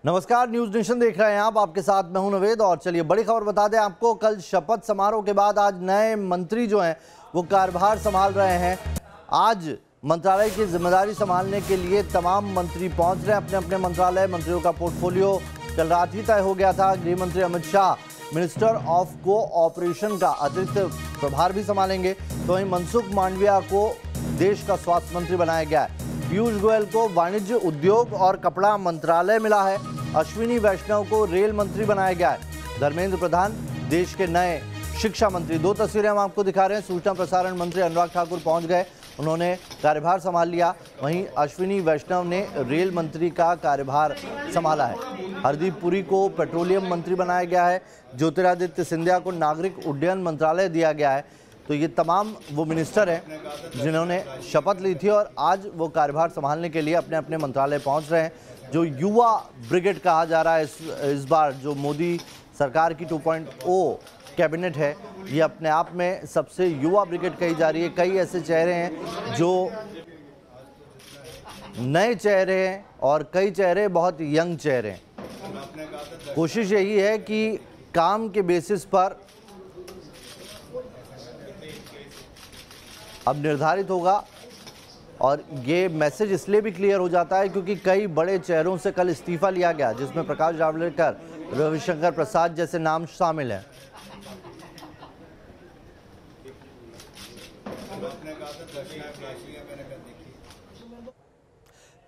नमस्कार, news nation देख रहे हैं आप। आपके साथ मैं हूं नवेद। और चलिए बड़ी खबर बता दें आपको, कल शपथ समारोह के बाद आज नए मंत्री जो हैं वो कार्यभार संभाल रहे हैं। आज मंत्रालय की जिम्मेदारी संभालने के लिए तमाम मंत्री पहुंच रहे हैं अपने अपने मंत्रालय। मंत्रियों का पोर्टफोलियो कल रात ही तय हो गया था। गृह मंत्री Amit Shah minister of cooperation का अतिरिक्त प्रभार भी संभालेंगे, तो वहीं मनसुख मांडविया को देश का स्वास्थ्य मंत्री बनाया गया है। पीयूष गोयल को वाणिज्य, उद्योग और कपड़ा मंत्रालय मिला है। अश्विनी वैष्णव को रेल मंत्री बनाया गया है। धर्मेंद्र प्रधान देश के नए शिक्षा मंत्री। दो तस्वीरें हम आपको दिखा रहे हैं। सूचना प्रसारण मंत्री अनुराग ठाकुर पहुंच गए, उन्होंने कार्यभार संभाल लिया। वहीं अश्विनी वैष्णव ने रेल मंत्री का कार्यभार संभाला है। हरदीप पुरी को पेट्रोलियम मंत्री बनाया गया है। ज्योतिरादित्य सिंधिया को नागरिक उड्डयन मंत्रालय दिया गया है। तो ये तमाम वो मिनिस्टर हैं जिन्होंने शपथ ली थी और आज वो कार्यभार संभालने के लिए अपने अपने मंत्रालय पहुंच रहे हैं। जो युवा ब्रिगेड कहा जा रहा है इस बार जो मोदी सरकार की 2.0 कैबिनेट है, ये अपने आप में सबसे युवा ब्रिगेड कही जा रही है। कई ऐसे चेहरे हैं जो नए चेहरे हैं और कई चेहरे बहुत यंग चेहरे हैं। कोशिश यही है कि काम के बेसिस पर अब निर्धारित होगा। और ये मैसेज इसलिए भी क्लियर हो जाता है क्योंकि कई बड़े चेहरों से कल इस्तीफा लिया गया, जिसमें प्रकाश जावड़ेकर, रविशंकर प्रसाद जैसे नाम शामिल हैं।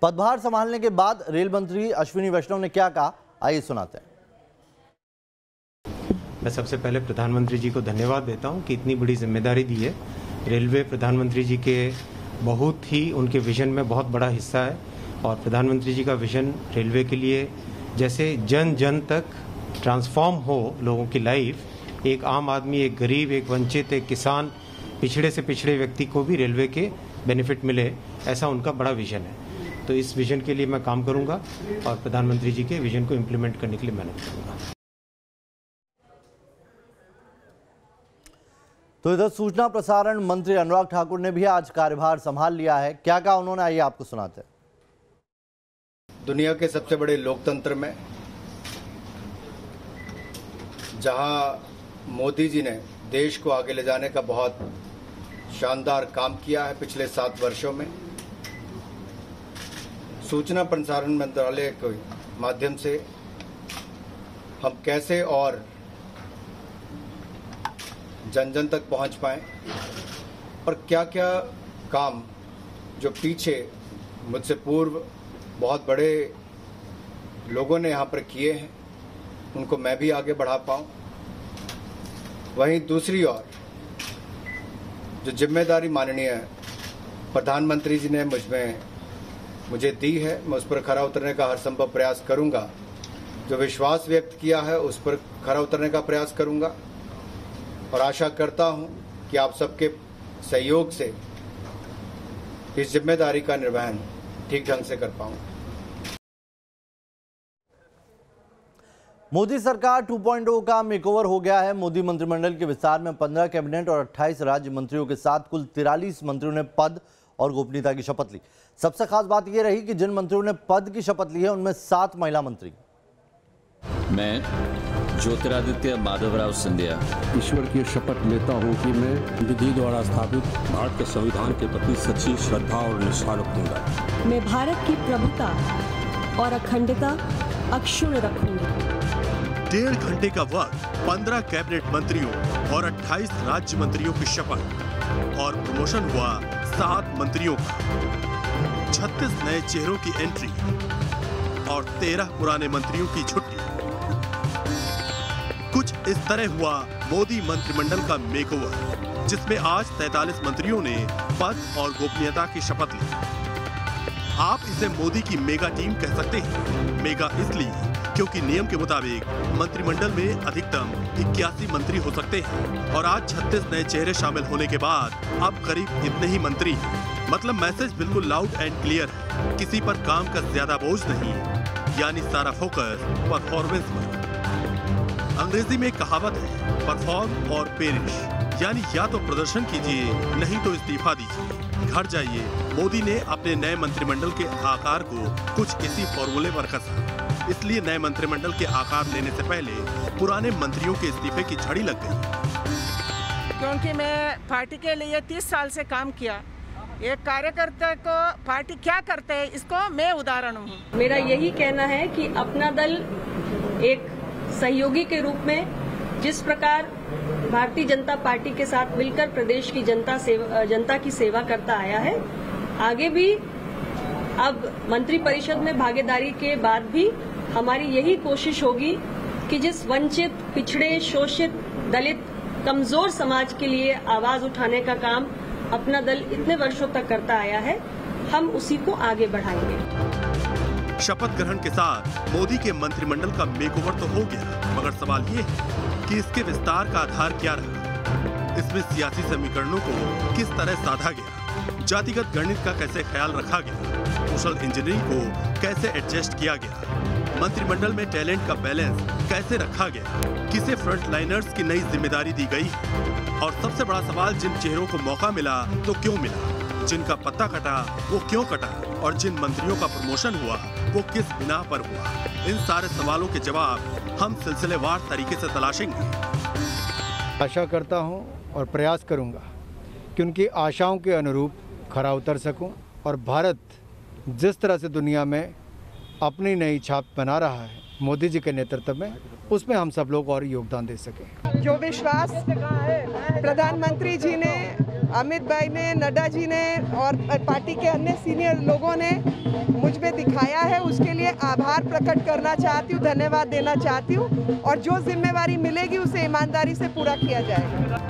पदभार संभालने के बाद रेल मंत्री अश्विनी वैष्णव ने क्या कहा, आइए सुनाते हैं। मैं सबसे पहले प्रधानमंत्री जी को धन्यवाद देता हूं कि इतनी बड़ी जिम्मेदारी दी है। रेलवे प्रधानमंत्री जी के बहुत ही उनके विजन में बहुत बड़ा हिस्सा है और प्रधानमंत्री जी का विजन रेलवे के लिए जैसे जन जन तक ट्रांसफॉर्म हो लोगों की लाइफ, एक आम आदमी, एक गरीब, एक वंचित, एक किसान, पिछड़े से पिछड़े व्यक्ति को भी रेलवे के बेनिफिट मिले, ऐसा उनका बड़ा विजन है। तो इस विजन के लिए मैं काम करूंगा और प्रधानमंत्री जी के विजन को इम्प्लीमेंट करने के लिए मेहनत करूंगा। तो इधर सूचना प्रसारण मंत्री अनुराग ठाकुर ने भी आज कार्यभार संभाल लिया है। क्या कहा उन्होंने, आइए आपको सुनाते हैं। दुनिया के सबसे बड़े लोकतंत्र में जहां मोदी जी ने देश को आगे ले जाने का बहुत शानदार काम किया है पिछले 7 वर्षों में, सूचना प्रसारण मंत्रालय के माध्यम से हम कैसे और जन जन तक पहुंच पाए और क्या क्या काम जो पीछे मुझसे पूर्व बहुत बड़े लोगों ने यहाँ पर किए हैं उनको मैं भी आगे बढ़ा पाऊँ। वहीं दूसरी ओर जो जिम्मेदारी माननीय प्रधानमंत्री जी ने मुझे दी है, मैं उस पर खरा उतरने का हर संभव प्रयास करूंगा। जो विश्वास व्यक्त किया है उस पर खरा उतरने का प्रयास करूंगा और आशा करता हूं कि आप सबके सहयोग से इस जिम्मेदारी का निर्वहन ठीक ढंग से कर पाऊंगा। मोदी सरकार 2.0 का मेकओवर हो गया है। मोदी मंत्रिमंडल के विस्तार में 15 कैबिनेट और 28 राज्य मंत्रियों के साथ कुल 43 मंत्रियों ने पद और गोपनीयता की शपथ ली। सबसे खास बात यह रही कि जिन मंत्रियों ने पद की शपथ ली है उनमें 7 महिला मंत्री। मैं ज्योतिरादित्य माधवराव सिंधिया ईश्वर की शपथ लेता हूँ कि मैं विधि द्वारा स्थापित भारत के संविधान के प्रति सच्ची श्रद्धा और निष्ठा रखूंगा। मैं भारत की प्रभुता और अखंडता अक्षुण्ण रखूंगी। 1.5 घंटे का वक्त, 15 कैबिनेट मंत्रियों और 28 राज्य मंत्रियों की शपथ और प्रमोशन हुआ 7 मंत्रियों का। 36 नए चेहरों की एंट्री और 13 पुराने मंत्रियों की छुट्टी। कुछ इस तरह हुआ मोदी मंत्रिमंडल का मेकओवर, जिसमें आज 43 मंत्रियों ने पद और गोपनीयता की शपथ ली। आप इसे मोदी की मेगा टीम कह सकते हैं। मेगा इसलिए क्योंकि नियम के मुताबिक मंत्रिमंडल में अधिकतम 81 मंत्री हो सकते हैं और आज 36 नए चेहरे शामिल होने के बाद अब करीब इतने ही मंत्री हैं। मतलब मैसेज बिल्कुल लाउड एंड क्लियर है, किसी पर काम का ज्यादा बोझ नहीं, यानी सारा फोकस परफॉर्मेंस पर। अंग्रेजी में कहावत है, परफॉर्म और पेरिश, यानी या तो प्रदर्शन कीजिए नहीं तो इस्तीफा दीजिए। घर जाइए। मोदी ने अपने नए मंत्रिमंडल के आकार को कुछ इसी फॉर्मूले पर कसा। इसलिए नए मंत्रिमंडल के आकार लेने से पहले पुराने मंत्रियों के इस्तीफे की झड़ी लग गई। क्योंकि मैं पार्टी के लिए 30 साल से काम किया, एक कार्यकर्ता को पार्टी क्या करते है इसको मैं उदाहरण हूँ। मेरा यही कहना है कि अपना दल एक सहयोगी के रूप में जिस प्रकार भारतीय जनता पार्टी के साथ मिलकर प्रदेश की जनता की सेवा करता आया है, आगे भी अब मंत्रिपरिषद में भागीदारी के बाद भी हमारी यही कोशिश होगी कि जिस वंचित, पिछड़े, शोषित, दलित, कमजोर समाज के लिए आवाज उठाने का काम अपना दल इतने वर्षों तक करता आया है, हम उसी को आगे बढ़ाएंगे। शपथ ग्रहण के साथ मोदी के मंत्रिमंडल का मेकओवर तो हो गया, मगर सवाल ये है कि इसके विस्तार का आधार क्या रहा। इसमें सियासी समीकरणों को किस तरह साधा गया, जातिगत गणित का कैसे ख्याल रखा गया, सोशल इंजीनियरिंग को कैसे एडजस्ट किया गया, मंत्रिमंडल में टैलेंट का बैलेंस कैसे रखा गया, किसे फ्रंटलाइनर्स की नई जिम्मेदारी दी गई, और सबसे बड़ा सवाल, जिन चेहरों को मौका मिला तो क्यों मिला, जिनका पत्ता कटा वो क्यों कटा, और जिन मंत्रियों का प्रमोशन हुआ वो किस बिना पर हुआ। इन सारे सवालों के जवाब हम सिलसिलेवार तरीके से तलाशेंगे। आशा करता हूं और प्रयास करूंगा कि उनकी आशाओं के अनुरूप खरा उतर सकूं और भारत जिस तरह से दुनिया में अपनी नई छाप बना रहा है मोदी जी के नेतृत्व में, उसमें हम सब लोग और योगदान दे सकें। जो विश्वास प्रधानमंत्री जी ने, अमित भाई ने, नड्डा जी ने और पार्टी के अन्य सीनियर लोगों ने मुझ में दिखाया है, उसके लिए आभार प्रकट करना चाहती हूँ, धन्यवाद देना चाहती हूँ, और जो जिम्मेवारी मिलेगी उसे ईमानदारी से पूरा किया जाएगा।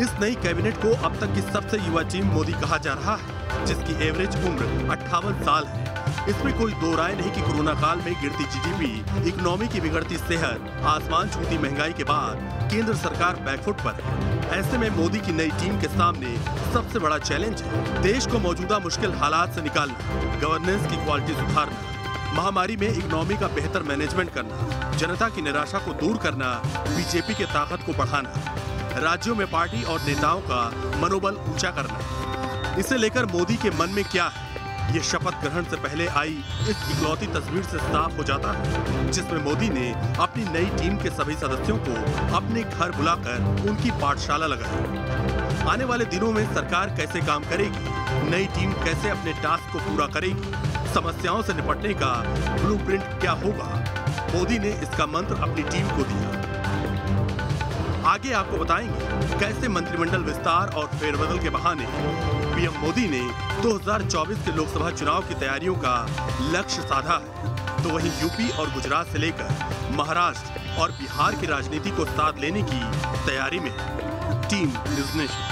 इस नई कैबिनेट को अब तक की सबसे युवा टीम मोदी कहा जा रहा है, जिसकी एवरेज उम्र 58 साल है। इसमें कोई दो राय नहीं कि कोरोना काल में गिरती जीडीपी, इकोनॉमी की बिगड़ती सेहत, आसमान छूती महंगाई के बाद केंद्र सरकार बैकफुट पर है। ऐसे में मोदी की नई टीम के सामने सबसे बड़ा चैलेंज है देश को मौजूदा मुश्किल हालात से निकालना, गवर्नेंस की क्वालिटी सुधारना, महामारी में इकोनॉमी का बेहतर मैनेजमेंट करना, जनता की निराशा को दूर करना, बीजेपी की ताकत को बढ़ाना, राज्यों में पार्टी और नेताओं का मनोबल ऊंचा करना। इसे लेकर मोदी के मन में क्या है, ये शपथ ग्रहण से पहले आई इस इकलौती तस्वीर से साफ हो जाता है, जिसमें मोदी ने अपनी नई टीम के सभी सदस्यों को अपने घर बुलाकर उनकी पाठशाला लगाई। आने वाले दिनों में सरकार कैसे काम करेगी, नई टीम कैसे अपने टास्क को पूरा करेगी, समस्याओं से निपटने का ब्लूप्रिंट क्या होगा, मोदी ने इसका मंत्र अपनी टीम को दिया। आगे आपको बताएंगे कैसे मंत्रिमंडल विस्तार और फेरबदल के बहाने पीएम मोदी ने 2024 के लोकसभा चुनाव की तैयारियों का लक्ष्य साधा है, तो वहीं यूपी और गुजरात से लेकर महाराष्ट्र और बिहार की राजनीति को साथ लेने की तैयारी में है टीम न्यूज़ नेशन।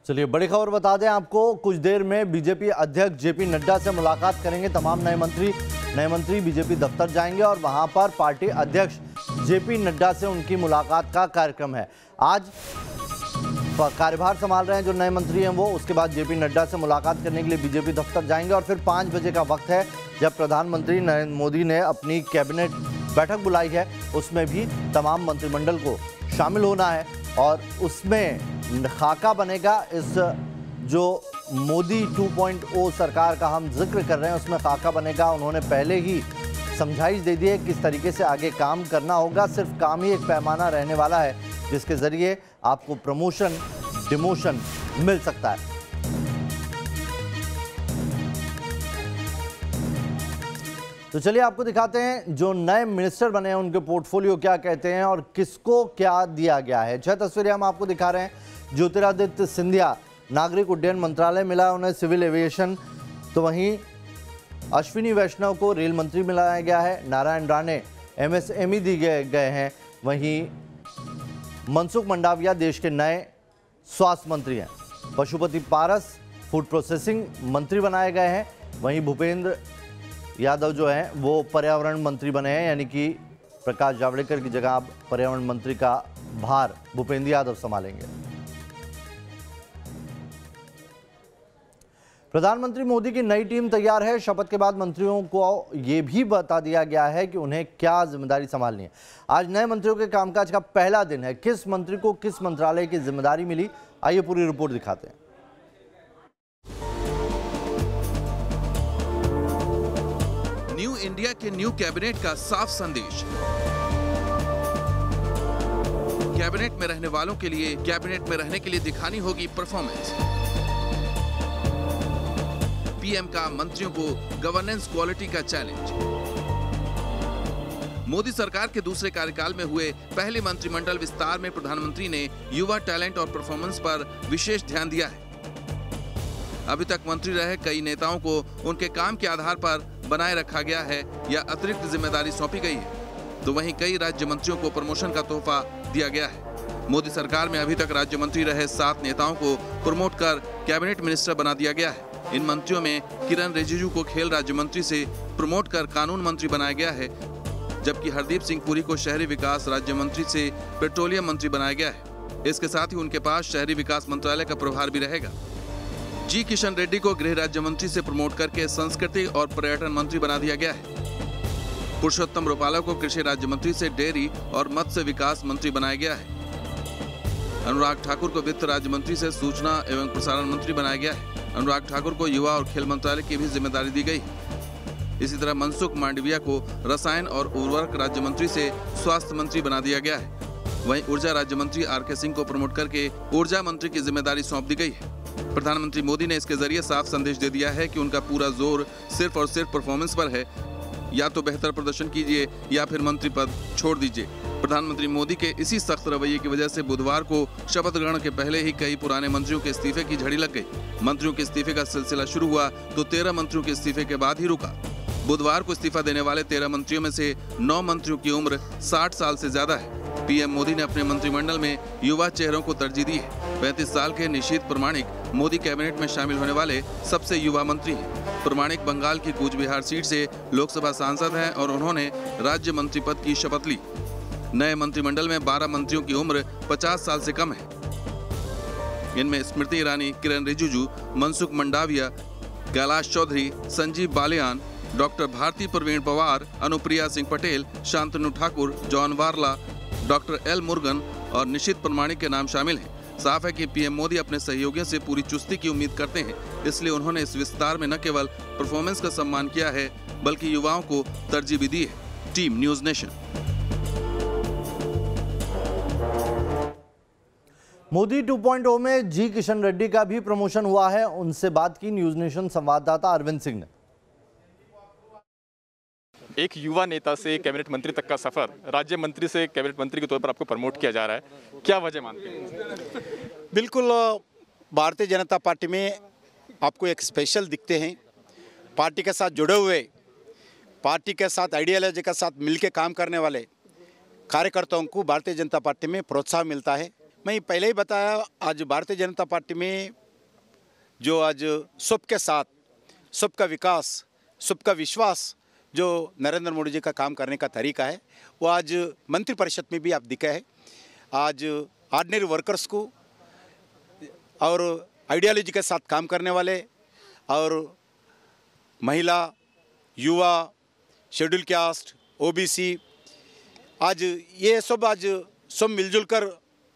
चलिए बड़ी खबर बता दें आपको, कुछ देर में बीजेपी अध्यक्ष जेपी नड्डा से मुलाकात करेंगे तमाम नए मंत्री बीजेपी दफ्तर जाएंगे और वहां पर पार्टी अध्यक्ष जेपी नड्डा से उनकी मुलाकात का कार्यक्रम है। आज कार्यभार संभाल रहे हैं जो नए मंत्री हैं वो, उसके बाद जेपी नड्डा से मुलाकात करने के लिए बीजेपी दफ्तर जाएंगे और फिर 5 बजे का वक्त है जब प्रधानमंत्री नरेंद्र मोदी ने अपनी कैबिनेट बैठक बुलाई है, उसमें भी तमाम मंत्रिमंडल को शामिल होना है और उसमें खाका बनेगा। इस जो मोदी 2.0 सरकार का हम जिक्र कर रहे हैं उसमें खाका बनेगा। उन्होंने पहले ही समझाइश दे दी है किस तरीके से आगे काम करना होगा। सिर्फ काम ही एक पैमाना रहने वाला है जिसके जरिए आपको प्रमोशन डिमोशन मिल सकता है। तो चलिए आपको दिखाते हैं जो नए मिनिस्टर बने हैं उनके पोर्टफोलियो क्या कहते हैं और किसको क्या दिया गया है। 6 तस्वीरें हम आपको दिखा रहे हैं। ज्योतिरादित्य सिंधिया नागरिक उड्डयन मंत्रालय मिला उन्हें सिविल एविएशन, तो वहीं अश्विनी वैष्णव को रेल मंत्री मिलाया गया है। नारायण राणे एमएसएमई दी गए हैं। वहीं मनसुख मंडाविया देश के नए स्वास्थ्य मंत्री हैं। पशुपति पारस फूड प्रोसेसिंग मंत्री बनाए गए हैं। वहीं भूपेंद्र यादव जो हैं वो पर्यावरण मंत्री बने हैं, यानी कि प्रकाश जावड़ेकर की जगह अब पर्यावरण मंत्री का भार भूपेंद्र यादव संभालेंगे। प्रधानमंत्री मोदी की नई टीम तैयार है। शपथ के बाद मंत्रियों को ये भी बता दिया गया है कि उन्हें क्या जिम्मेदारी संभालनी है। आज नए मंत्रियों के कामकाज का पहला दिन है। किस मंत्री को किस मंत्रालय की जिम्मेदारी मिली, आइए पूरी रिपोर्ट दिखाते हैं। इंडिया के न्यू कैबिनेट का साफ संदेश। कैबिनेट में रहने वालों के लिए कैबिनेट में रहने के लिए दिखानी होगी परफॉर्मेंस। पीएम का मंत्रियों को गवर्नेंस क्वालिटी का चैलेंज। मोदी सरकार के दूसरे कार्यकाल में हुए पहले मंत्रिमंडल विस्तार में प्रधानमंत्री ने युवा टैलेंट और परफॉर्मेंस पर विशेष ध्यान दिया है। अभी तक मंत्री रहे कई नेताओं को उनके काम के आधार पर बनाए रखा गया है या अतिरिक्त जिम्मेदारी सौंपी गई है, तो वहीं कई राज्य मंत्रियों को प्रमोशन का तोहफा दिया गया है। मोदी सरकार में अभी तक राज्य मंत्री रहे 7 नेताओं को प्रमोट कर कैबिनेट मिनिस्टर बना दिया गया है। इन मंत्रियों में किरण रिजिजू को खेल राज्य मंत्री से प्रमोट कर कानून मंत्री बनाया गया है, जबकि हरदीप सिंह पुरी को शहरी विकास राज्य मंत्री से पेट्रोलियम मंत्री बनाया गया है। इसके साथ ही उनके पास शहरी विकास मंत्रालय का प्रभार भी रहेगा। जी किशन रेड्डी को गृह राज्य मंत्री से प्रमोट करके संस्कृति और पर्यटन मंत्री बना दिया गया है। पुरुषोत्तम रुपाला को कृषि राज्य मंत्री से डेयरी और मत्स्य विकास मंत्री बनाया गया है। अनुराग ठाकुर को वित्त राज्य मंत्री से सूचना एवं प्रसारण मंत्री बनाया गया है। अनुराग ठाकुर को युवा और खेल मंत्रालय की भी जिम्मेदारी दी गई। इसी तरह मनसुख मांडविया को रसायन और उर्वरक राज्य मंत्री से स्वास्थ्य मंत्री बना दिया गया है। वहीं ऊर्जा राज्य मंत्री आर.के. सिंह को प्रमोट करके ऊर्जा मंत्री की जिम्मेदारी सौंप दी गई है। प्रधानमंत्री मोदी ने इसके जरिए साफ संदेश दे दिया है कि उनका पूरा जोर सिर्फ और सिर्फ परफॉर्मेंस पर है। या तो बेहतर प्रदर्शन कीजिए या फिर मंत्री पद छोड़ दीजिए। प्रधानमंत्री मोदी के इसी सख्त रवैये की वजह से बुधवार को शपथ ग्रहण के पहले ही कई पुराने मंत्रियों के इस्तीफे की झड़ी लग गई। मंत्रियों के इस्तीफे का सिलसिला शुरू हुआ तो 13 मंत्रियों के इस्तीफे के बाद ही रुका। बुधवार को इस्तीफा देने वाले 13 मंत्रियों में से 9 मंत्रियों की उम्र 60 साल से ज्यादा है। पीएम मोदी ने अपने मंत्रिमंडल में युवा चेहरों को तरजीह दी है। 35 साल के निशीथ प्रमाणिक मोदी कैबिनेट में शामिल होने वाले सबसे युवा मंत्री हैं। प्रमाणिक बंगाल की कूच बिहार सीट से लोकसभा सांसद हैं और उन्होंने राज्य मंत्री पद की शपथ ली। नए मंत्रिमंडल में 12 मंत्रियों की उम्र 50 साल से कम है। इनमें Smriti Irani, Kiren Rijiju, Mansukh Mandaviya, Kailash Choudhary, Sanjeev Balyan, doctor Bharati Pravin Pawar, Anupriya Singh Patel, Shantanu Thakur, John Barla, doctor L Murugan और निशित प्रमाणिक के नाम शामिल हैं। साफ है कि पीएम मोदी अपने सहयोगियों से पूरी चुस्ती की उम्मीद करते हैं, इसलिए उन्होंने इस विस्तार में न केवल परफॉर्मेंस का सम्मान किया है बल्कि युवाओं को तरजीह भी दी है। Team news nation. मोदी 2.0 में जी किशन रेड्डी का भी प्रमोशन हुआ है। उनसे बात की न्यूज़ नेशन संवाददाता अरविंद सिंह ने। एक युवा नेता से कैबिनेट मंत्री तक का सफर, राज्य मंत्री से कैबिनेट मंत्री के तौर पर आपको प्रमोट किया जा रहा है, क्या वजह मानते हैं? बिल्कुल, भारतीय जनता पार्टी में आपको एक स्पेशल दिखते हैं। पार्टी के साथ जुड़े हुए, पार्टी के साथ आइडियोलॉजी के साथ मिलकर काम करने वाले कार्यकर्ताओं को भारतीय जनता पार्टी में प्रोत्साहन मिलता है। मैं पहले ही बताया, आज भारतीय जनता पार्टी में जो आज सबके साथ, सबका विकास, सबका विश्वास जो नरेंद्र मोदी जी का काम करने का तरीका है, वो आज मंत्रिपरिषद में भी आप दिखा है। आज ऑर्डिनरी वर्कर्स को और आइडियोलॉजी के साथ काम करने वाले और महिला, युवा, शेड्यूल कास्ट, ओबीसी, आज ये सब मिलजुल कर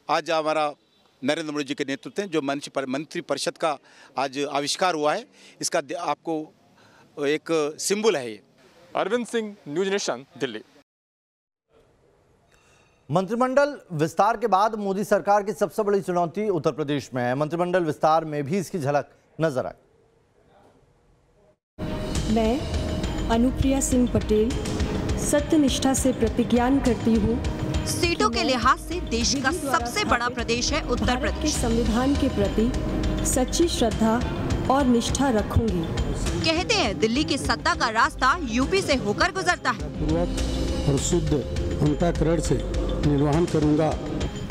आज हमारा नरेंद्र मोदी जी के नेतृत्व में जो मंत्रिपरिषद का आज आविष्कार हुआ है, इसका आपको एक सिंबल है ये। Arvind Singh, news nation, Delhi. मंत्रिमंडल विस्तार के बाद मोदी सरकार की सबसे बड़ी चुनौती उत्तर प्रदेश में है। मंत्रिमंडल विस्तार में भी इसकी झलक नजर आई। मैं अनुप्रिया सिंह पटेल सत्यनिष्ठा से प्रतिज्ञान करती हूँ। सीटों के लिहाज से देश का सबसे बड़ा प्रदेश है उत्तर प्रदेश। के संविधान के प्रति सच्ची श्रद्धा और निष्ठा रखूंगी। कहते हैं दिल्ली की सत्ता का रास्ता यूपी से होकर गुजरता है। पूर्वक और शुद्ध अंतःकरण से निर्वहन करूंगा।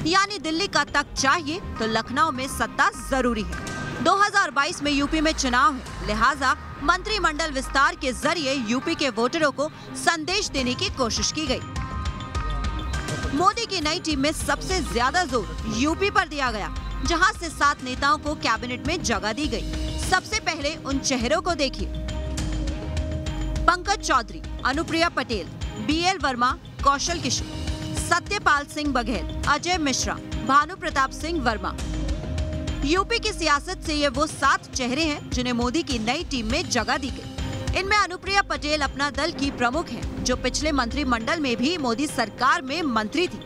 यानी दिल्ली का तख्त चाहिए तो लखनऊ में सत्ता जरूरी है। 2022 में यूपी में चुनाव है, लिहाजा मंत्रिमंडल विस्तार के जरिए यूपी के वोटरों को संदेश देने की कोशिश की गई। मोदी की नई टीम में सबसे ज्यादा जोर यूपी पर दिया गया, जहां से 7 नेताओं को कैबिनेट में जगह दी गई। सबसे पहले उन चेहरों को देखिए। पंकज चौधरी, अनुप्रिया पटेल, बीएल वर्मा, कौशल किशोर, सत्यपाल सिंह बघेल, अजय मिश्रा, भानु प्रताप सिंह वर्मा। यूपी की सियासत से ये वो 7 चेहरे हैं जिन्हें मोदी की नई टीम में जगह दी गई। इनमें अनुप्रिया पटेल अपना दल की प्रमुख है, जो पिछले मंत्रिमंडल में भी मोदी सरकार में मंत्री थी।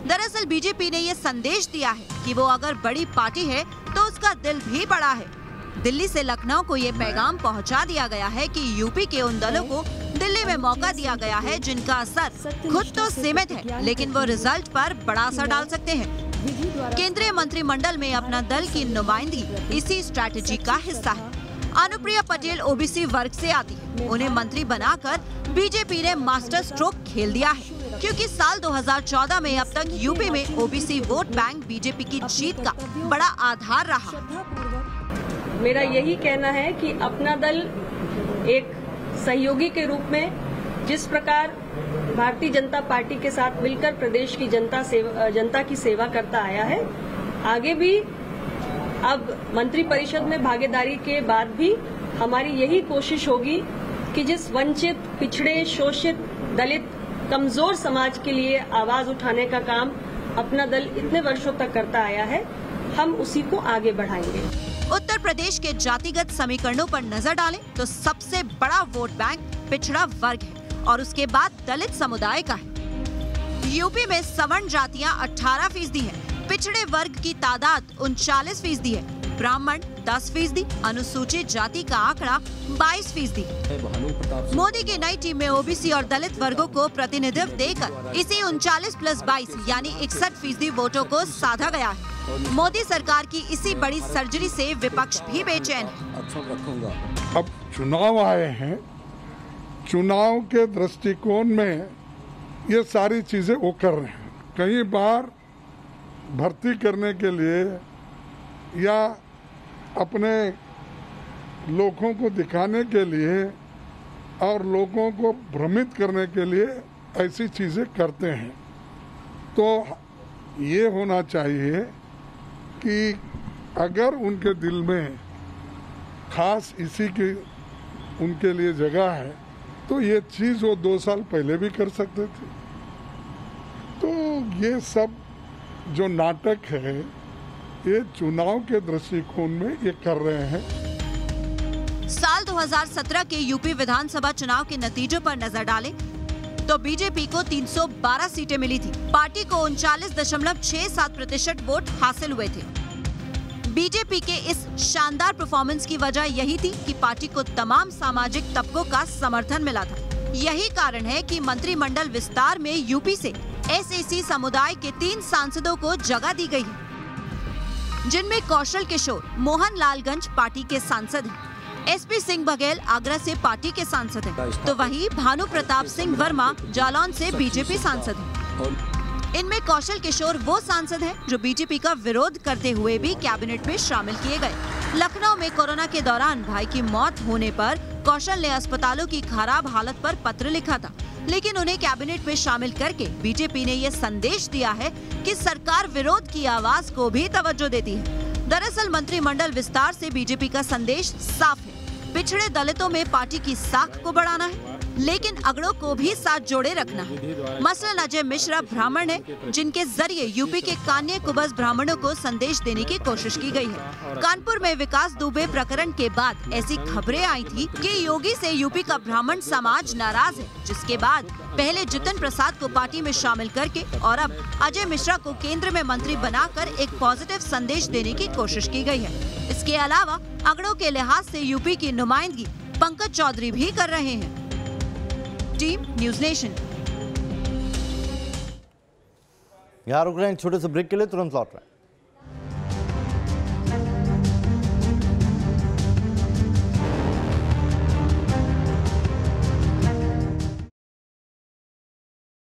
दरअसल बीजेपी ने ये संदेश दिया है कि वो अगर बड़ी पार्टी है तो उसका दिल भी बड़ा है। दिल्ली से लखनऊ को ये पैगाम पहुंचा दिया गया है कि यूपी के उन दलों को दिल्ली में मौका दिया गया है जिनका असर खुद तो सीमित है, लेकिन वो रिजल्ट पर बड़ा असर डाल सकते हैं। केंद्रीय मंत्रिमंडल में अपना दल की नुमाइंदगी इसी स्ट्रैटेजी का हिस्सा है। अनुप्रिया पटेल ओबीसी वर्ग से आती है। उन्हें मंत्री बनाकर बीजेपी ने मास्टर स्ट्रोक खेल दिया है, क्योंकि साल 2014 में अब तक यूपी में ओबीसी वोट बैंक बीजेपी की जीत का बड़ा आधार रहा। मेरा यही कहना है कि अपना दल एक सहयोगी के रूप में जिस प्रकार भारतीय जनता पार्टी के साथ मिलकर प्रदेश की जनता की सेवा करता आया है, आगे भी अब मंत्रिपरिषद में भागीदारी के बाद भी हमारी यही कोशिश होगी कि जिस वंचित, पिछड़े, शोषित, दलित, कमजोर समाज के लिए आवाज उठाने का काम अपना दल इतने वर्षों तक करता आया है, हम उसी को आगे बढ़ाएंगे। उत्तर प्रदेश के जातिगत समीकरणों पर नजर डालें तो सबसे बड़ा वोट बैंक पिछड़ा वर्ग है और उसके बाद दलित समुदाय का है। यूपी में सवर्ण जातियां 18% है, पिछड़े वर्ग की तादाद 39% है, ब्राह्मण 10%, अनुसूचित जाति का आंकड़ा 22%। मोदी की नई टीम में ओबीसी और दलित वर्गों को प्रतिनिधित्व देकर इसी 39+22 यानी 61% वोटों को साधा गया है। मोदी सरकार की इसी बड़ी सर्जरी से विपक्ष भी बेचैन है। अब चुनाव आए हैं, चुनाव के दृष्टिकोण में ये सारी चीजें वो कर रहे हैं। कई बार भर्ती करने के लिए या अपने लोगों को दिखाने के लिए और लोगों को भ्रमित करने के लिए ऐसी चीजें करते हैं। तो ये होना चाहिए कि अगर उनके दिल में खास इसी की उनके लिए जगह है तो ये चीज वो 2 साल पहले भी कर सकते थे। तो ये सब जो नाटक है ये चुनाव के दृष्टिकोण में ये कर रहे हैं। साल 2017 के यूपी विधानसभा चुनाव के नतीजों पर नजर डालें तो बीजेपी को 312 सीटें मिली थी। पार्टी को 39.67% वोट हासिल हुए थे। बीजेपी के इस शानदार परफॉर्मेंस की वजह यही थी कि पार्टी को तमाम सामाजिक तबकों का समर्थन मिला था। यही कारण है कि मंत्रिमंडल विस्तार में यूपी से एसएसी समुदाय के 3 सांसदों को जगह दी गई है, जिनमें कौशल किशोर मोहनलालगंज पार्टी के सांसद हैं। एसपी सिंह बघेल आगरा से पार्टी के सांसद हैं, तो वहीं भानु प्रताप सिंह वर्मा जालौन से बीजेपी सांसद हैं। इनमें कौशल किशोर वो सांसद हैं जो बीजेपी का विरोध करते हुए भी कैबिनेट में शामिल किए गए। लखनऊ में कोरोना के दौरान भाई की मौत होने पर कौशल ने अस्पतालों की खराब हालत पर पत्र लिखा था, लेकिन उन्हें कैबिनेट में शामिल करके बीजेपी ने ये संदेश दिया है कि सरकार विरोध की आवाज को भी तवज्जो देती है। दरअसल मंत्रिमंडल विस्तार से बीजेपी का संदेश साफ है, पिछड़े दलितों में पार्टी की साख को बढ़ाना है, लेकिन अगड़ों को भी साथ जोड़े रखना है। मसलन अजय मिश्रा ब्राह्मण है, जिनके जरिए यूपी के कान्य कुबज ब्राह्मणों को संदेश देने की कोशिश की गई है। कानपुर में विकास दुबे प्रकरण के बाद ऐसी खबरें आई थी कि योगी से यूपी का ब्राह्मण समाज नाराज है, जिसके बाद पहले जितिन प्रसाद को पार्टी में शामिल करके और अब अजय मिश्रा को केंद्र में मंत्री बनाकर एक पॉजिटिव संदेश देने की कोशिश की गई है। इसके अलावा अगड़ों के लिहाज से यूपी की नुमाइंदगी पंकज चौधरी भी कर रहे हैं। Team news nation. यहाँ रुक रहे हैं छोटे से ब्रेक के लिए, तुरंत लौट रहे हैं।